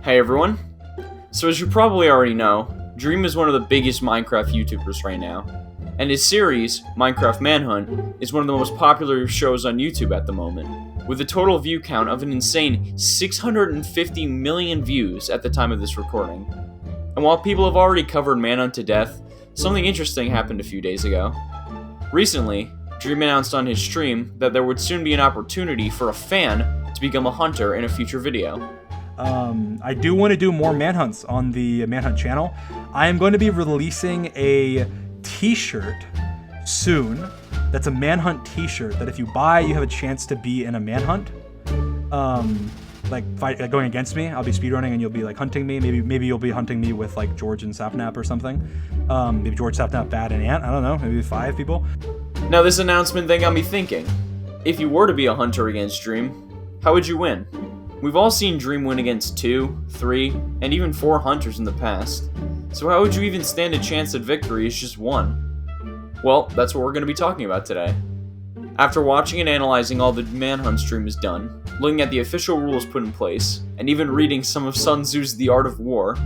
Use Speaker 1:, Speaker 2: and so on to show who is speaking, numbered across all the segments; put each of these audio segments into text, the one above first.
Speaker 1: Hey everyone. So as you probably already know, Dream is one of the biggest Minecraft YouTubers right now. And his series, Minecraft Manhunt, is one of the most popular shows on YouTube at the moment, with a total view count of an insane 650 million views at the time of this recording. And while people have already covered Manhunt to death, something interesting happened a few days ago. Recently, Dream announced on his stream that there would soon be an opportunity for a fan to become a hunter in a future video.
Speaker 2: I do want to do more manhunts on the Manhunt channel. I am going to be releasing a t-shirt soon. That's a manhunt t-shirt that if you buy, you have a chance to be in a manhunt. Going against me. I'll be speedrunning and you'll be like hunting me. Maybe you'll be hunting me with like George and Sapnap or something. Maybe George, Sapnap, Bad, and Ant. I don't know. Maybe 5 people.
Speaker 1: Now this announcement thing got me thinking. If you were to be a hunter against Dream, how would you win? We've all seen Dream win against 2, 3, and even 4 hunters in the past. So how would you even stand a chance at victory as just 1? Well, that's what we're going to be talking about today. After watching and analyzing all the manhunts Dream has done, looking at the official rules put in place, and even reading some of Sun Tzu's The Art of War,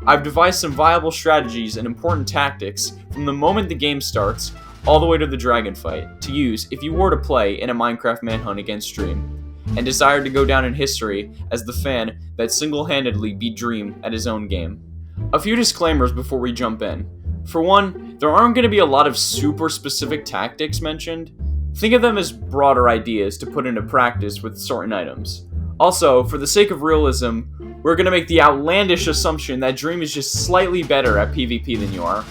Speaker 1: I've devised some viable strategies and important tactics from the moment the game starts all the way to the dragon fight to use if you were to play in a Minecraft Manhunt against Dream, and desired to go down in history as the fan that single-handedly beat Dream at his own game. A few disclaimers before we jump in. For one, there aren't going to be a lot of super specific tactics mentioned. Think of them as broader ideas to put into practice with certain items. Also, for the sake of realism, we're going to make the outlandish assumption that Dream is just slightly better at PvP than you are.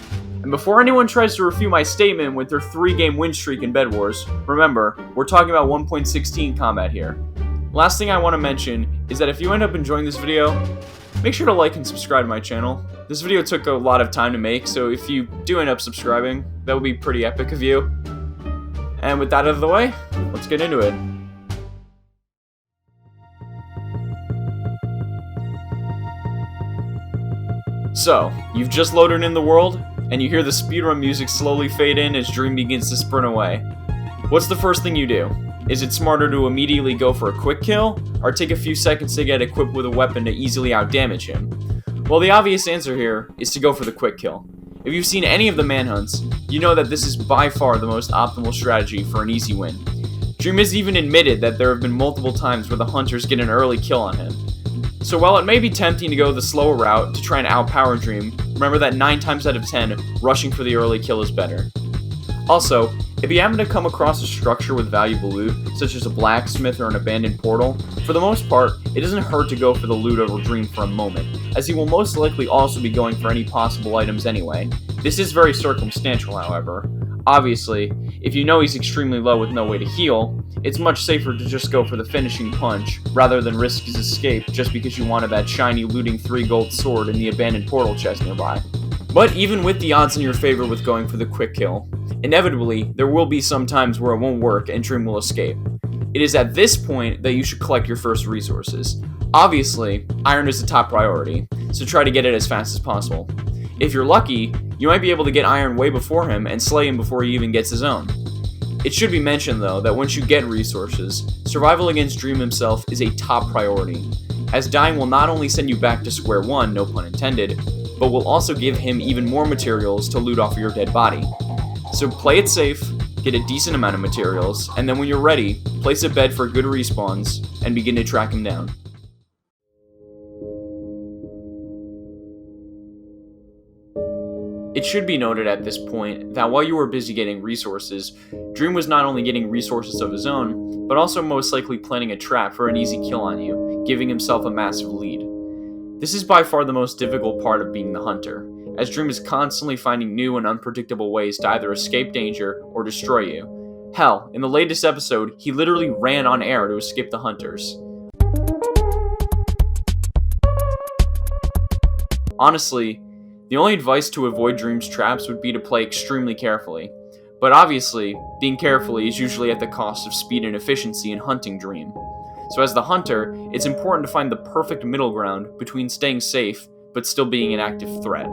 Speaker 1: And before anyone tries to refute my statement with their 3-game win streak in Bed Wars, remember, we're talking about 1.16 combat here. Last thing I want to mention is that if you end up enjoying this video, make sure to like and subscribe to my channel. This video took a lot of time to make, so if you do end up subscribing, that would be pretty epic of you. And with that out of the way, let's get into it. So, you've just loaded in the world, and you hear the speedrun music slowly fade in as Dream begins to sprint away. What's the first thing you do? Is it smarter to immediately go for a quick kill, or take a few seconds to get equipped with a weapon to easily outdamage him? Well, the obvious answer here is to go for the quick kill. If you've seen any of the manhunts, you know that this is by far the most optimal strategy for an easy win. Dream has even admitted that there have been multiple times where the hunters get an early kill on him. So while it may be tempting to go the slower route to try and outpower Dream, remember that 9 times out of 10, rushing for the early kill is better. Also, if you happen to come across a structure with valuable loot, such as a blacksmith or an abandoned portal, for the most part, it doesn't hurt to go for the loot over Dream for a moment, as he will most likely also be going for any possible items anyway. This is very circumstantial, however. Obviously, if you know he's extremely low with no way to heal, it's much safer to just go for the finishing punch, rather than risk his escape just because you wanted that shiny looting 3 gold sword in the abandoned portal chest nearby. But even with the odds in your favor with going for the quick kill, inevitably, there will be some times where it won't work and Dream will escape. It is at this point that you should collect your first resources. Obviously, iron is the top priority, so try to get it as fast as possible. If you're lucky, you might be able to get iron way before him and slay him before he even gets his own. It should be mentioned though that once you get resources, survival against Dream himself is a top priority, as dying will not only send you back to square one, no pun intended, but will also give him even more materials to loot off of your dead body. So play it safe, get a decent amount of materials, and then when you're ready, place a bed for good respawns, and begin to track him down. It should be noted at this point that while you were busy getting resources, Dream was not only getting resources of his own, but also most likely planning a trap for an easy kill on you, giving himself a massive lead. This is by far the most difficult part of being the hunter, as Dream is constantly finding new and unpredictable ways to either escape danger or destroy you. Hell, in the latest episode, he literally ran on air to escape the hunters. Honestly, the only advice to avoid Dream's traps would be to play extremely carefully. But obviously, being carefully is usually at the cost of speed and efficiency in hunting Dream. So as the hunter, it's important to find the perfect middle ground between staying safe but still being an active threat.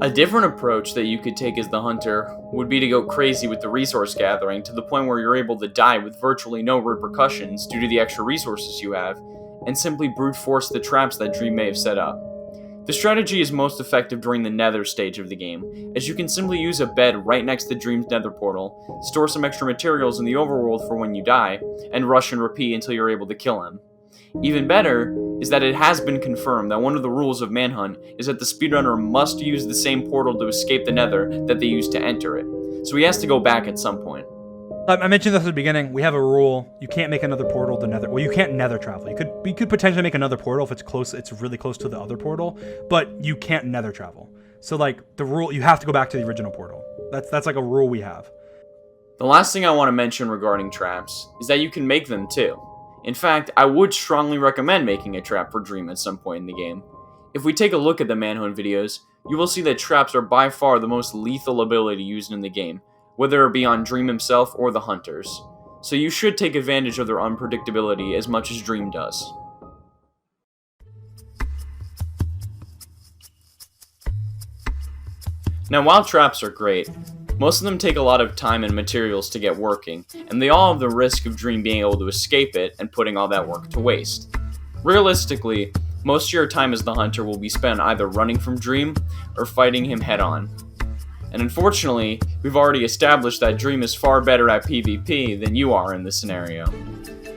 Speaker 1: A different approach that you could take as the hunter would be to go crazy with the resource gathering to the point where you're able to die with virtually no repercussions due to the extra resources you have, and simply brute force the traps that Dream may have set up. The strategy is most effective during the nether stage of the game, as you can simply use a bed right next to Dream's nether portal, store some extra materials in the overworld for when you die, and rush and repeat until you're able to kill him. Even better is that it has been confirmed that one of the rules of Manhunt is that the speedrunner must use the same portal to escape the nether that they used to enter it, so he has to go back at some point.
Speaker 2: I mentioned this at the beginning. We have a rule: you can't make another portal to nether. Well, you can't nether travel. You could potentially make another portal if it's close. It's really close to the other portal, but you can't nether travel. So like the rule, you have to go back to the original portal. That's like a rule we have.
Speaker 1: The last thing I want to mention regarding traps is that you can make them too. In fact, I would strongly recommend making a trap for Dream at some point in the game. If we take a look at the Manhunt videos, you will see that traps are by far the most lethal ability used in the game, whether it be on Dream himself or the hunters. So you should take advantage of their unpredictability as much as Dream does. Now, while traps are great, most of them take a lot of time and materials to get working, and they all have the risk of Dream being able to escape it and putting all that work to waste. Realistically, most of your time as the hunter will be spent either running from Dream or fighting him head-on. And unfortunately, we've already established that Dream is far better at PvP than you are in this scenario.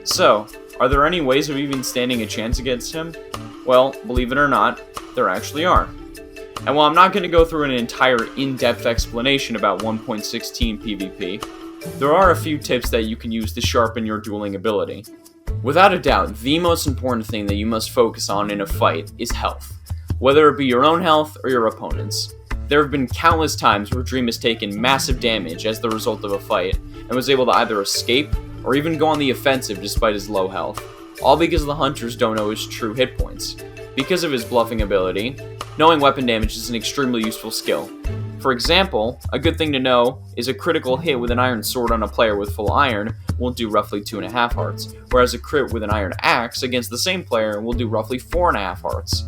Speaker 1: So, are there any ways of even standing a chance against him? Well, believe it or not, there actually are. And while I'm not going to go through an entire in-depth explanation about 1.16 PvP, there are a few tips that you can use to sharpen your dueling ability. Without a doubt, the most important thing that you must focus on in a fight is health, whether it be your own health or your opponent's. There have been countless times where Dream has taken massive damage as the result of a fight, and was able to either escape, or even go on the offensive despite his low health, all because the hunters don't know his true hit points. Because of his bluffing ability, knowing weapon damage is an extremely useful skill. For example, a good thing to know is a critical hit with an iron sword on a player with full iron will do roughly 2.5 hearts, whereas a crit with an iron axe against the same player will do roughly 4.5 hearts.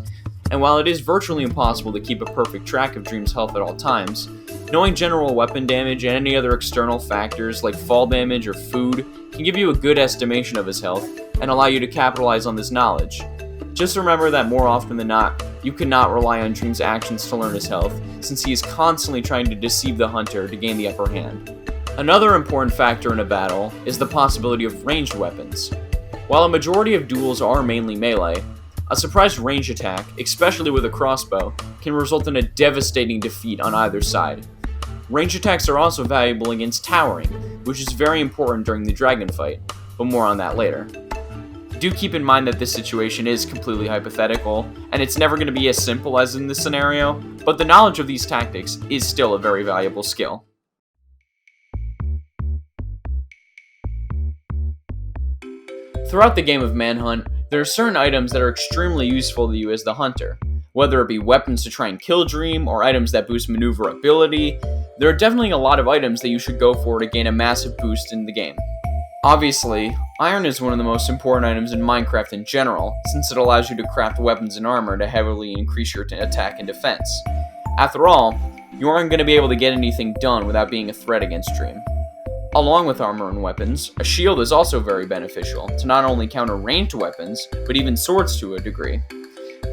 Speaker 1: And while it is virtually impossible to keep a perfect track of Dream's health at all times, knowing general weapon damage and any other external factors like fall damage or food can give you a good estimation of his health and allow you to capitalize on this knowledge. Just remember that more often than not, you cannot rely on Dream's actions to learn his health, since he is constantly trying to deceive the hunter to gain the upper hand. Another important factor in a battle is the possibility of ranged weapons. While a majority of duels are mainly melee, a surprise range attack, especially with a crossbow, can result in a devastating defeat on either side. Range attacks are also valuable against towering, which is very important during the dragon fight, but more on that later. Do keep in mind that this situation is completely hypothetical, and it's never going to be as simple as in this scenario, but the knowledge of these tactics is still a very valuable skill. Throughout the game of Manhunt, there are certain items that are extremely useful to you as the hunter. Whether it be weapons to try and kill Dream, or items that boost maneuverability, there are definitely a lot of items that you should go for to gain a massive boost in the game. Obviously, iron is one of the most important items in Minecraft in general, since it allows you to craft weapons and armor to heavily increase your attack and defense. After all, you aren't going to be able to get anything done without being a threat against Dream. Along with armor and weapons, a shield is also very beneficial to not only counter ranged weapons, but even swords to a degree.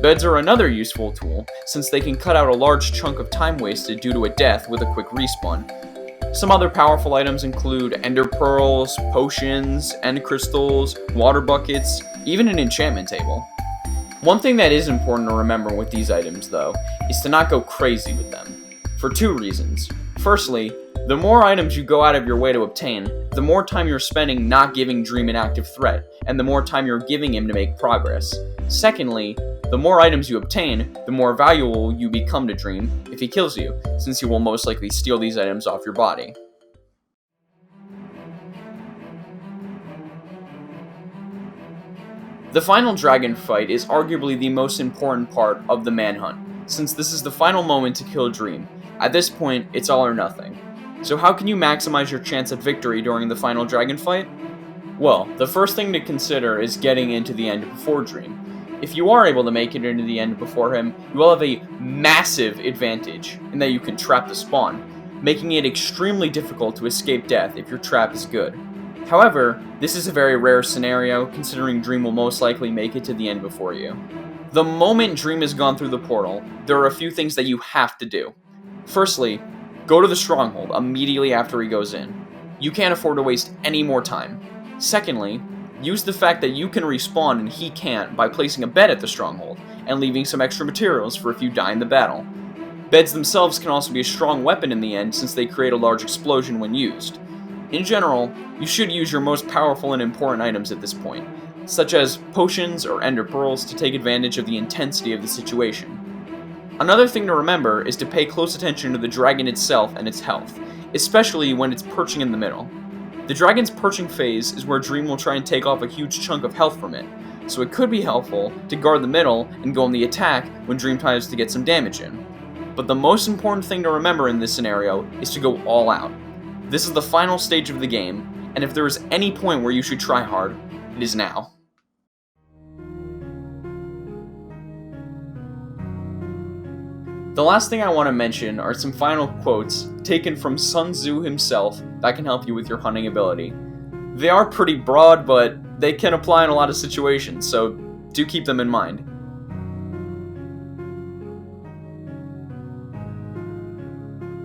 Speaker 1: Beds are another useful tool, since they can cut out a large chunk of time wasted due to a death with a quick respawn. Some other powerful items include ender pearls, potions, end crystals, water buckets, even an enchantment table. One thing that is important to remember with these items, though, is to not go crazy with them, for two reasons. Firstly, the more items you go out of your way to obtain, the more time you're spending not giving Dream an active threat, and the more time you're giving him to make progress. Secondly, the more items you obtain, the more valuable you become to Dream if he kills you, since he will most likely steal these items off your body. The final dragon fight is arguably the most important part of the Manhunt, since this is the final moment to kill Dream. At this point, it's all or nothing. So how can you maximize your chance at victory during the final dragon fight? Well, the first thing to consider is getting into the end before Dream. If you are able to make it into the end before him, you will have a massive advantage in that you can trap the spawn, making it extremely difficult to escape death if your trap is good. However, this is a very rare scenario, considering Dream will most likely make it to the end before you. The moment Dream has gone through the portal, there are a few things that you have to do. Firstly, go to the stronghold immediately after he goes in. You can't afford to waste any more time. Secondly, use the fact that you can respawn and he can't by placing a bed at the stronghold, and leaving some extra materials for if you die in the battle. Beds themselves can also be a strong weapon in the end since they create a large explosion when used. In general, you should use your most powerful and important items at this point, such as potions or ender pearls to take advantage of the intensity of the situation. Another thing to remember is to pay close attention to the dragon itself and its health, especially when it's perching in the middle. The dragon's perching phase is where Dream will try and take off a huge chunk of health from it, so it could be helpful to guard the middle and go on the attack when Dream tries to get some damage in. But the most important thing to remember in this scenario is to go all out. This is the final stage of the game, and if there is any point where you should try hard, it is now. The last thing I want to mention are some final quotes taken from Sun Tzu himself that can help you with your hunting ability. They are pretty broad, but they can apply in a lot of situations, so do keep them in mind.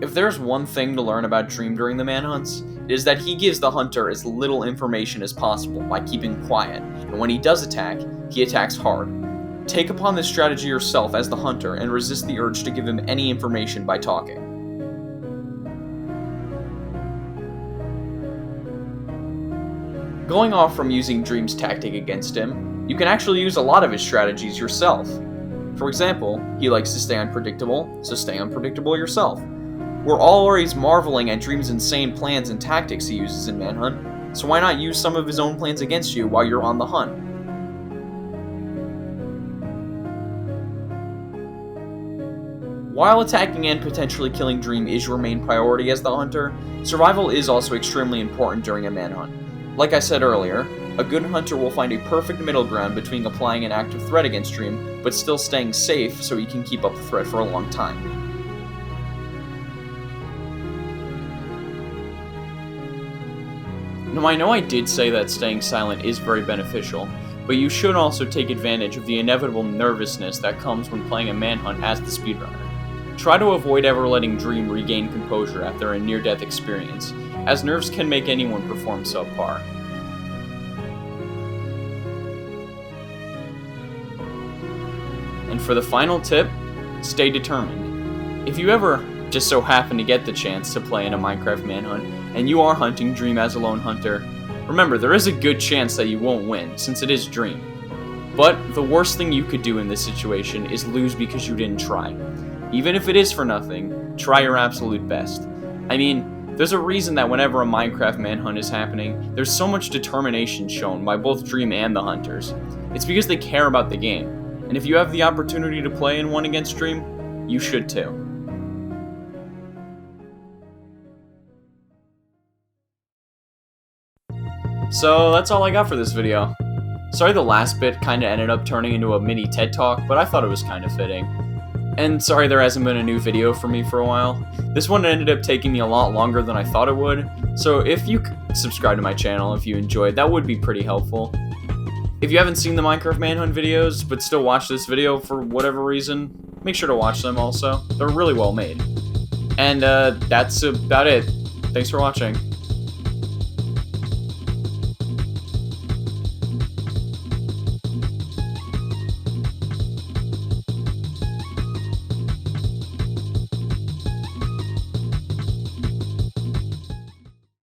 Speaker 1: If there's one thing to learn about Dream during the manhunts, it is that he gives the hunter as little information as possible by keeping quiet, and when he does attack, he attacks hard. Take upon this strategy yourself as the hunter and resist the urge to give him any information by talking. Going off from using Dream's tactic against him, you can actually use a lot of his strategies yourself. For example, he likes to stay unpredictable, so stay unpredictable yourself. We're always marveling at Dream's insane plans and tactics he uses in Manhunt, so why not use some of his own plans against you while you're on the hunt? While attacking and potentially killing Dream is your main priority as the hunter, survival is also extremely important during a manhunt. Like I said earlier, a good hunter will find a perfect middle ground between applying an active threat against Dream, but still staying safe so he can keep up the threat for a long time. Now I know I did say that staying silent is very beneficial, but you should also take advantage of the inevitable nervousness that comes when playing a manhunt as the speedrunner. Try to avoid ever letting Dream regain composure after a near-death experience, as nerves can make anyone perform subpar. And for the final tip, stay determined. If you ever just so happen to get the chance to play in a Minecraft Manhunt, and you are hunting Dream as a lone hunter, remember there is a good chance that you won't win, since it is Dream. But the worst thing you could do in this situation is lose because you didn't try. Even if it is for nothing, try your absolute best. I mean, there's a reason that whenever a Minecraft Manhunt is happening, there's so much determination shown by both Dream and the hunters. It's because they care about the game, and if you have the opportunity to play in one against Dream, you should too. So that's all I got for this video. Sorry the last bit kinda ended up turning into a mini TED Talk, but I thought it was kinda fitting. And sorry there hasn't been a new video for me for a while. This one ended up taking me a lot longer than I thought it would, so if you could subscribe to my channel if you enjoyed, that would be pretty helpful. If you haven't seen the Minecraft Manhunt videos, but still watch this video for whatever reason, make sure to watch them also. They're really well made. And that's about it. Thanks for watching.